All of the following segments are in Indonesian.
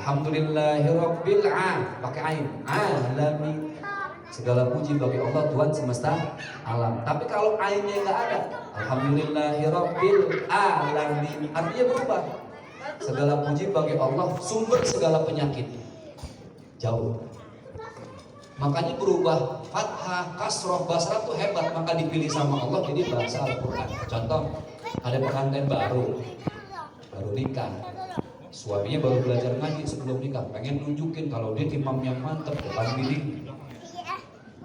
Alhamdulillahirabbil pakai ain alamin. Segala puji bagi Allah Tuhan semesta alam. Tapi kalau ainnya nggak ada, Alhamdulillahirabbil alamin, artinya berubah. Segala puji bagi Allah sumber segala penyakit. Jauh. Makanya berubah fathah, kasroh, basrah tuh hebat. Maka dipilih sama Allah jadi bahasa Al-Quran. Contoh, ada pengantin baru nikah, suaminya baru belajar ngaji sebelum nikah, pengen nunjukin kalau dia imam yang mantep depan bini.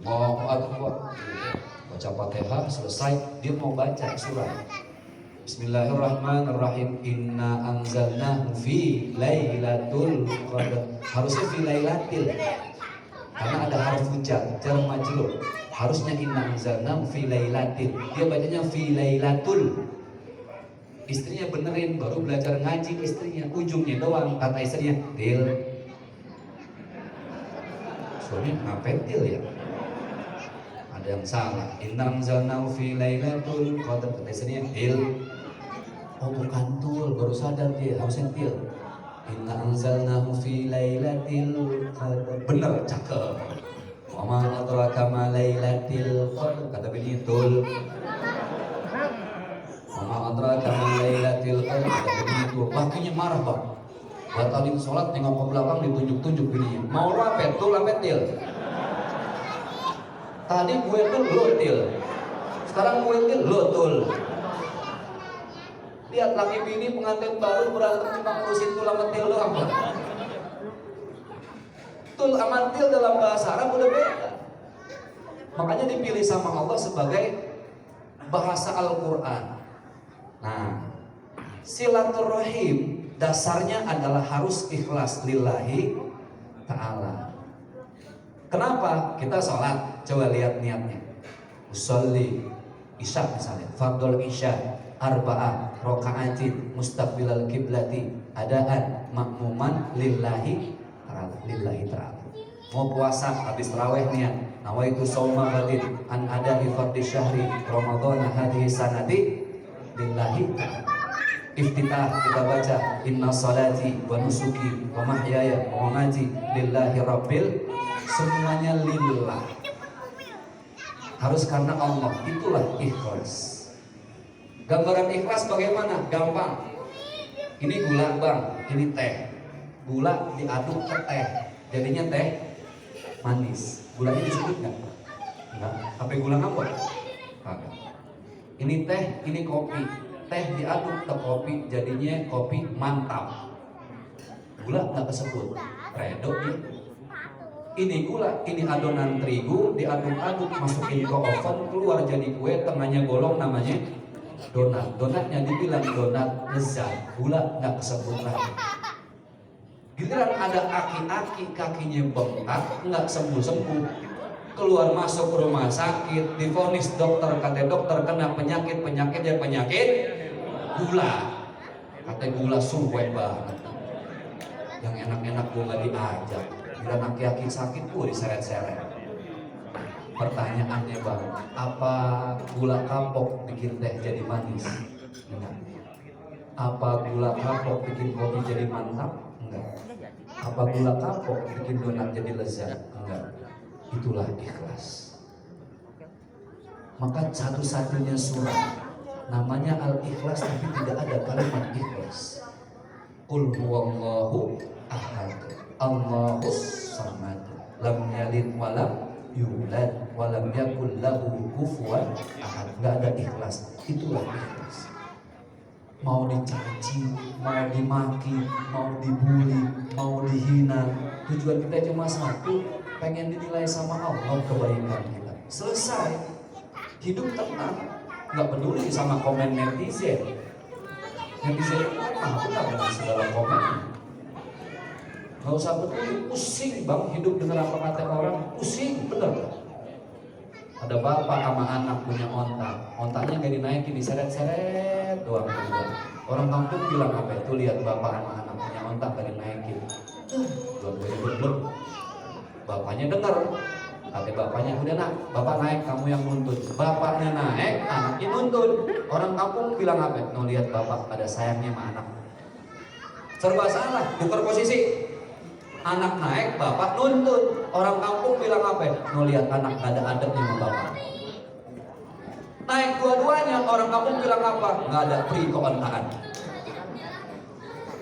Mau baca Fatihah selesai, dia mau baca surat. Bismillahirrahmanirrahim. Inna anzalnahu fi lailatul qadar. Harusnya fi lailatil, karena ada harf jar majrur. Harusnya inna anzalnahu fi lailatil, dia bacanya fi lailatul. Istrinya benerin, baru belajar ngaji istrinya, ujungnya doang kata istrinya til. Suami ngapain til ya? Ada yang salah. Inna anzalnahu fi lailatul qadar, kata istrinya til. Oh bukan tul, baru sadar dia harusnya til. Inna anzalnahu fi lailatul qadar. Bener, cakep. Wa ma adraka ma lailatul qadar, kata bini tul. Wa ma adraka ma lailatul qadar, kata bini tul. Lakinya marah bang, batalin sholat, nengok ke belakang ditunjuk-tunjuk bininya. Mau lu apa? Tul apa til? Tadi gue tul, lo til. Sekarang gue til, lo tul. Lihat laki bini pengantin baru berantem cuma ngurusin tul sama til doang. Tul sama til dalam bahasa Arab udah beda. Makanya dipilih sama Allah sebagai bahasa Al-Quran. Nah, silaturahim dasarnya adalah harus ikhlas lillahi ta'ala. Kenapa? Kita sholat, coba lihat niatnya. Usolli isya misalnya, fardul isya arba'ah rokaatin mustaqbilal kiblati adaan makmuman lillahi ta'ala. Mau puasa habis tarawih niat nawaitu shauma ghadin an ada'i fardhi syahri ramadhana hadhihi sanati lillahi ta'ala. Iftitah kita baca inna salati wa nusuki wa mahyaya wa mamati lillahi rabbil, semuanya lillah, harus karena Allah. Itulah ikhlas. Gambaran ikhlas bagaimana? Gampang. Ini gula bang, ini teh. Gula diaduk ke teh, jadinya teh manis. Gulanya disebut nggak? Nggak. Sampai gula ngambek? Kagak. Ini teh, ini kopi. Teh diaduk ke kopi, jadinya kopi mantap. Gula nggak kesebut. Redo nih. Ini gula, ini adonan terigu, diaduk-aduk, masukin ke oven, keluar jadi kue, tengahnya bolong, namanya donat. Donatnya dibilang donat lezat, gula nggak kesebut lagi. Giliran ada aki-aki kakinya bengkak, nggak sembuh-sembuh, keluar masuk rumah sakit, divonis dokter, kata dokter kena penyakit gula. Kata gula suwe banget. Yang enak-enak gua nggak diajak. Giliran aki-aki sakit gua diseret-seret. Pertanyaannya bang, apa gula kapok bikin teh jadi manis? Enggak. Apa gula kapok bikin kopi jadi mantap? Enggak. Apa gula kapok bikin donat jadi lezat? Enggak. Itulah ikhlas. Maka satu-satunya surat namanya Al-Ikhlas, tapi tidak ada kalimat ikhlas. Qul huwallahu ahad, Allahus samad, lam yalid walam yulad walam yakul lahu kufuwan ahad. Nggak ada ikhlas. Itulah ikhlas. Mau dicaci, mau dimaki, mau dibully, mau dihina, tujuan kita cuma satu, pengen dinilai sama Allah kebaikan kita. Selesai. Hidup tenang, nggak peduli sama komen netizen. Netizen aku nggak peduli segala komen. Nggak usah peduli, pusing bang hidup dengan apa kata orang, pusing bener. Ada bapak sama anak punya onta, ontanya nggak dinaikin, diseret-seret doang. Orang kampung bilang apa itu, lihat bapak sama anak punya onta nggak dinaikin, dua-duanya. Bapaknya dengar, kata bapaknya, udah nak, bapak naik, kamu yang nuntun. Bapaknya naik, anaknya nuntun. Orang kampung bilang apa? No, lihat bapak ada sayangnya sama anak. Serba salah, tukar posisi. Anak naik, bapak nuntut. Orang kampung bilang apa? Lihat anak gak ada adabnya sama bapak. Naik dua-duanya, orang kampung bilang apa? Gak ada pri keontaan.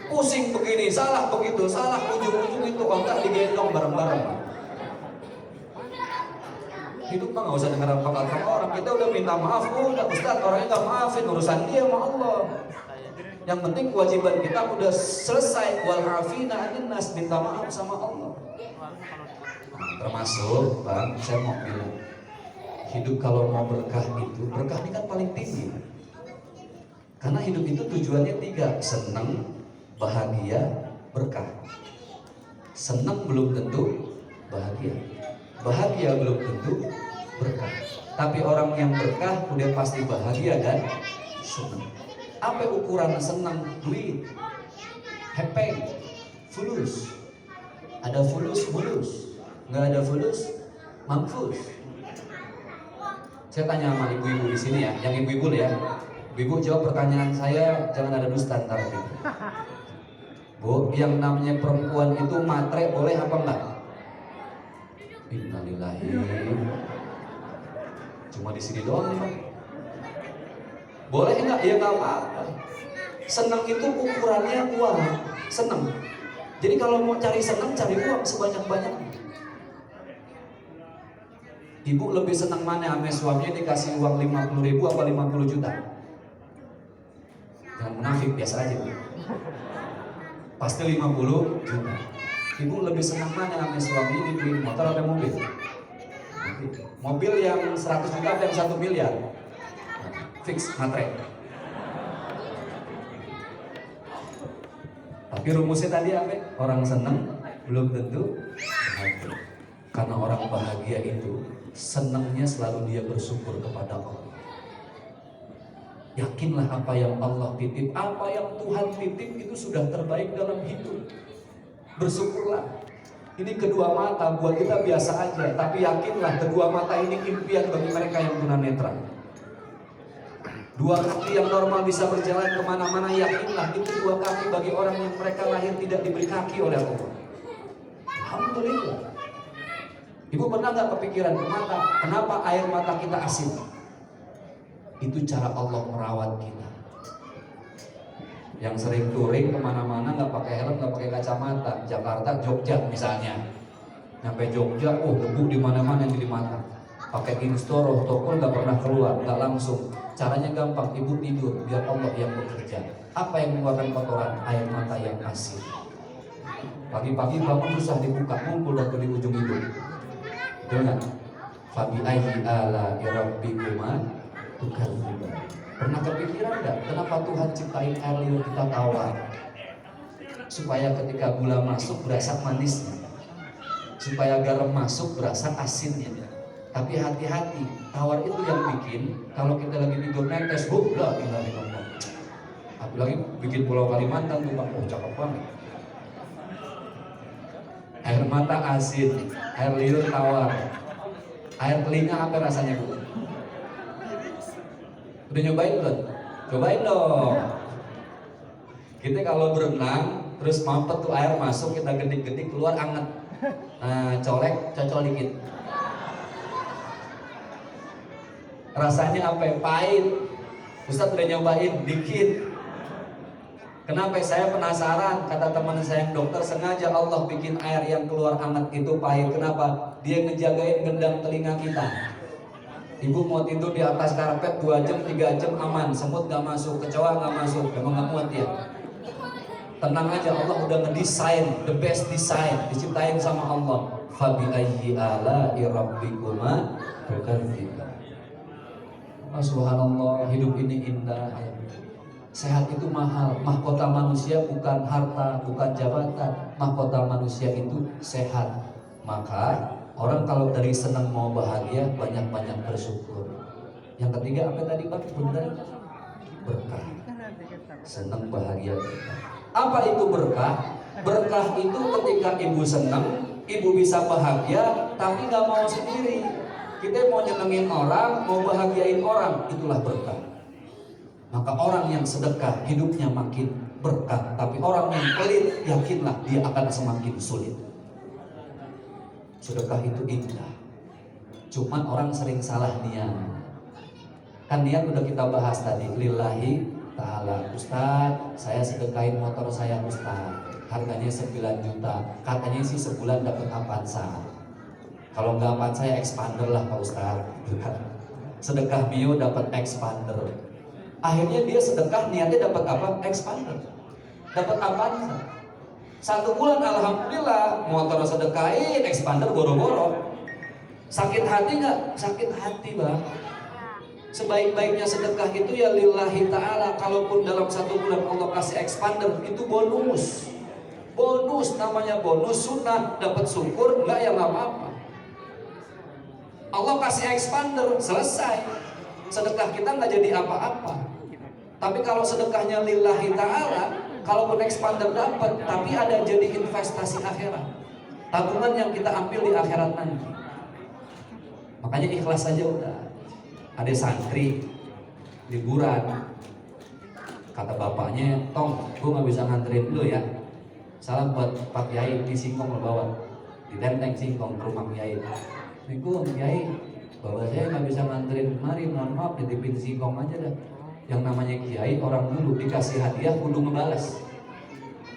Pusing begini, salah begitu, salah ujung-ujung itu ontak digendong bareng-bareng. Hidup mah gak usah dengar apa kata orang. Kita udah minta maaf, udah Ustaz, orangnya gak maafin, urusan dia sama Allah. Yang penting kewajiban kita udah selesai. Wal afina 'anil nas, minta maaf sama Allah. Termasuk, Bang, saya mau bilang, hidup kalau mau berkah itu, berkah ini kan paling tinggi. Karena hidup itu tujuannya 3, senang, bahagia, berkah. Senang belum tentu bahagia. Bahagia belum tentu berkah. Tapi orang yang berkah udah pasti bahagia dan senang. Apa ukuran senang? Duit, hepeng, fulus. Ada fulus, mulus. Nggak ada fulus, mampus. Saya tanya sama ibu-ibu di sini ya, yang ibu-ibu ya. Ibu jawab pertanyaan saya, jangan ada dusta ntar gitu. Bu, yang namanya perempuan itu matre boleh apa enggak? Innalillahi. Cuma di sini doang nih, Bang. Boleh enggak? Ya enggak apa-apa. Senang itu ukurannya uang. Senang. Jadi kalau mau cari senang, cari uang sebanyak-banyaknya. Ibu lebih senang mana sama suaminya dikasih uang 50.000 apa 50 juta? Jangan munafik, biasa aja. Pasti 50 juta. Ibu lebih senang mana sama suaminya dibeli motor atau mobil? Mobil yang 100 juta atau yang 1 miliar? Fix, matre. Tapi rumusnya tadi apa? Orang senang belum tentu bahagia. Karena orang bahagia itu senangnya selalu dia bersyukur kepada Allah. Yakinlah apa yang Allah titip, apa yang Tuhan titip itu sudah terbaik dalam hidup. Bersyukurlah. Ini kedua mata buat kita biasa aja, tapi yakinlah kedua mata ini impian bagi mereka yang tunanetra. Dua kaki yang normal bisa berjalan kemana-mana, yakinlah itu dua kaki bagi orang yang mereka lahir tidak diberi kaki oleh Allah. Alhamdulillah. Ibu pernah nggak kepikiran ke mata, kenapa air mata kita asin? Itu cara Allah merawat kita. Yang sering touring kemana-mana nggak pakai helm, nggak pakai kacamata, Jakarta, Jogja misalnya, sampai Jogja, debu di mana-mana di mata. Pakai install, toko nggak pernah keluar, nggak langsung. Caranya gampang, ibu tidur, biar Allah yang bekerja. Apa yang mengeluarkan kotoran? Air mata yang asin. Pagi-pagi bangun susah dibuka, ngumpul dah di ujung hidung. Betul nggak? Fabi ayyi ala rabbikuma tukadziban. Pernah kepikiran nggak kenapa Tuhan ciptain air liur kita tawar? Supaya ketika gula masuk berasa manisnya, supaya garam masuk berasa asinnya. Tapi hati-hati, tawar itu yang bikin kalau kita lagi tidur netes, lah ilah. Apalagi bikin Pulau Kalimantan tuh Bang, cakep banget. Air mata asin, air liur tawar, air telinga apa rasanya Bu? Udah nyobain belum? Cobain dong. Kita kalau berenang terus mampet tuh air masuk, kita gedik-gedik keluar anget. Nah, colek, cocol dikit. Rasanya apa ya? Pahit. Ustadz udah nyobain dikit. Kenapa? Saya penasaran. Kata teman saya yang dokter, sengaja Allah bikin air yang keluar hangat itu pahit. Kenapa? Dia ngejagain gendang telinga kita. Ibu mau tidur di atas karpet 2 jam, 3 jam aman. Semut gak masuk, kecoa gak masuk. Memang gak muat ya. Tenang aja, Allah udah ngedesain, the best design, diciptain sama Allah. Fabi ayyi ala'i rabbikuma tukadziban. Subhanallah, hidup ini indah. Sehat itu mahal. Mahkota manusia bukan harta, bukan jabatan. Mahkota manusia itu sehat. Maka orang kalau dari senang mau bahagia, banyak-banyak bersyukur. Yang ketiga apa tadi Pak? Benar, berkah. Senang bahagia berkah. Apa itu berkah? Berkah itu ketika ibu senang, ibu bisa bahagia, tapi gak mau sendiri. Kita mau nyenengin orang, mau bahagiain orang, itulah berkah. Maka orang yang sedekah hidupnya makin berkah, tapi orang yang pelit, yakinlah dia akan semakin sulit. Sedekah itu indah. Cuman orang sering salah niat. Kan niat udah kita bahas tadi, lillahi ta'ala. Ustaz, saya sedekahin motor saya Ustaz, harganya 9 juta. Katanya sih sebulan dapat Avanza. Kalau nggak Avanza ya expander lah Pak Ustaz. Sedekah Mio dapat expander. Akhirnya dia sedekah niatnya dapat apa? Expander. Dapat Avanza. 1 bulan alhamdulillah motor sedekahin, expander boro-boro. Sakit hati nggak? Sakit hati bang. Sebaik-baiknya sedekah itu ya lillahi ta'ala. Kalaupun dalam 1 bulan Allah kasih expander, itu bonus. Bonus, namanya bonus sunnah. Dapat syukur, enggak ya nggak apa-apa. Allah kasih expander, selesai. Sedekah kita nggak jadi apa-apa. Tapi kalau sedekahnya lillahi ta'ala, kalaupun expander dapat, tapi ada jadi investasi akhirat. Tabungan yang kita ambil di akhirat nanti. Makanya ikhlas saja udah. Ada santri liburan, kata bapaknya, Tong, gue nggak bisa nganterin dulu ya. Salam buat Pak Kiai di Singkong lo bawa, di Tenteng Singkong ke rumah Kiai. Assalamualaikum Kiai, bapak saya nggak bisa nganterin kemari, mohon maaf ditipin Singkong aja dah. Yang namanya Kiai orang dulu dikasih hadiah kudu ngebalas.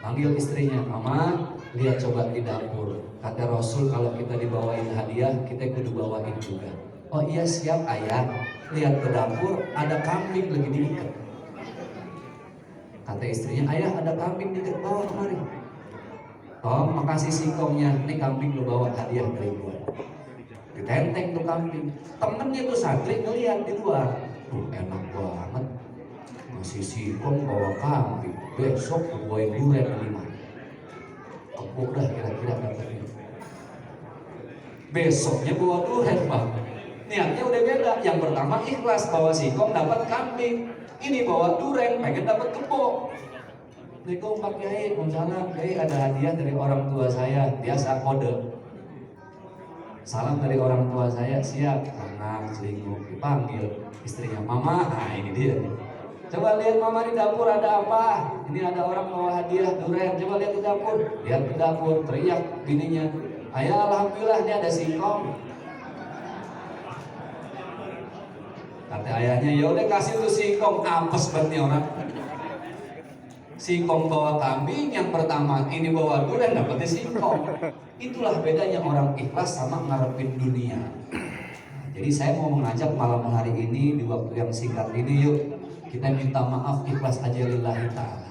Panggil istrinya, Mama, lihat coba di dapur. Kata Rasul kalau kita dibawain hadiah, kita kudu bawain juga. Oh iya siap ayah. Lihat ke dapur ada kambing lagi diikat. Kata istrinya, ayah ada kambing diikat, bawa kemari. Oh makasih singkongnya, ini kambing lu bawa hadiah dari gua. Ditenteng tuh kambing. Temennya tuh santri ngeliat di luar. Enak banget. Masih singkong bawa kambing. Besok gue bawain durian lima. Kepuk dah kira-kira katanya. Besoknya bawa durian bang. Niatnya udah beda. Yang pertama ikhlas bawa singkong dapat kambing. Ini bawa durian pengen dapat kepuk. Assalamualaikum Pak Kiai, Waalaikumsalam. Kiai ada hadiah dari orang tua saya. Biasa kode. Salam dari orang tua saya, siap. Anak selingkuh dipanggil istrinya, Mama. Nah ini dia nih. Coba lihat Mama di dapur ada apa? Ini ada orang bawa hadiah durian. Coba lihat ke dapur. Lihat ke dapur, teriak bininya. Ayah alhamdulillah ini ada singkong. Kata ayahnya, ya udah kasih tuh singkong. Apes banget nih orang. Singkong bawa kambing, yang pertama ini bawa durian dapetnya singkong. Itulah bedanya orang ikhlas sama ngarepin dunia. Jadi saya mau mengajak malam hari ini di waktu yang singkat ini, yuk kita minta maaf ikhlas aja lillahi ta'ala.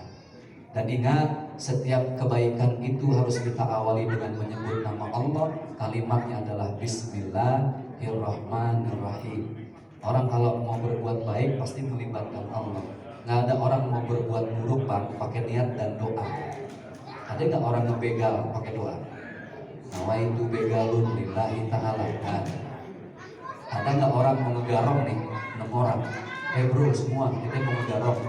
Dan ingat, setiap kebaikan itu harus kita awali dengan menyebut nama Allah. Kalimatnya adalah Bismillahirrahmanirrahim. Orang kalau mau berbuat baik pasti melibatkan Allah. Nggak ada orang mau berbuat buruk bang pakai niat dan doa. Ada nggak orang ngebegal pakai doa? Nawaitu begalun lillahi ta'ala. Ada nggak orang mau ngegarong nih 6 orang? Bro semua kita mau ngegarong.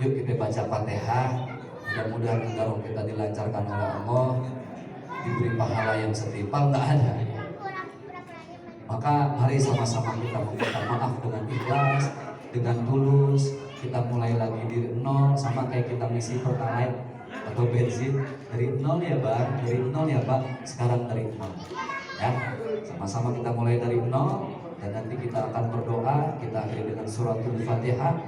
Yuk kita baca Fatihah. Mudah-mudahan ngegarong kita dilancarkan oleh Allah, diberi pahala yang setimpal. Nggak ada. Maka mari sama-sama kita meminta maaf dengan ikhlas, dengan tulus. Kita mulai lagi dari nol, sama kayak kita ngisi pertalite atau bensin dari nol ya bang, dari nol ya bang, sekarang dari nol ya. Sama-sama kita mulai dari nol, dan nanti kita akan berdoa. Kita akhiri dengan suratul Fatihah.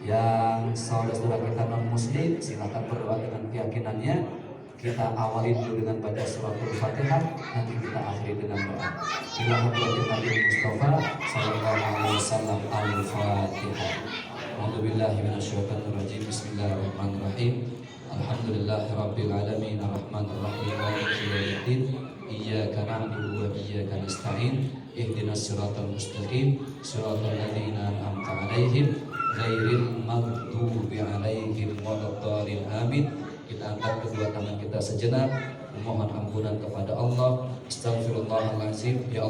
Yang saudara-saudara kita non muslim silakan berdoa dengan keyakinannya. Kita awali dulu dengan baca suratul Fatihah, nanti kita akhiri dengan doa. Ila hadratin Nabi Mustafa sallallahu alaihi wasallam. Al-Fatihah. A'udzubillahi minasyaitonir rajim. Bismillahirrahmanirrahim. Alhamdulillahirabbil alamin arrahmanir rahim maliki yaumiddin. Iyyaka na'budu wa iyyaka nasta'in. Ihdinas siratal mustaqim. Siratal ladzina an'amta 'alaihim ghairil maghdubi 'alaihim waladdallin. Amin. Kita angkat kedua tangan kita sejenak, memohon ampunan kepada Allah. Astagfirullahaladzim. Ya Allah.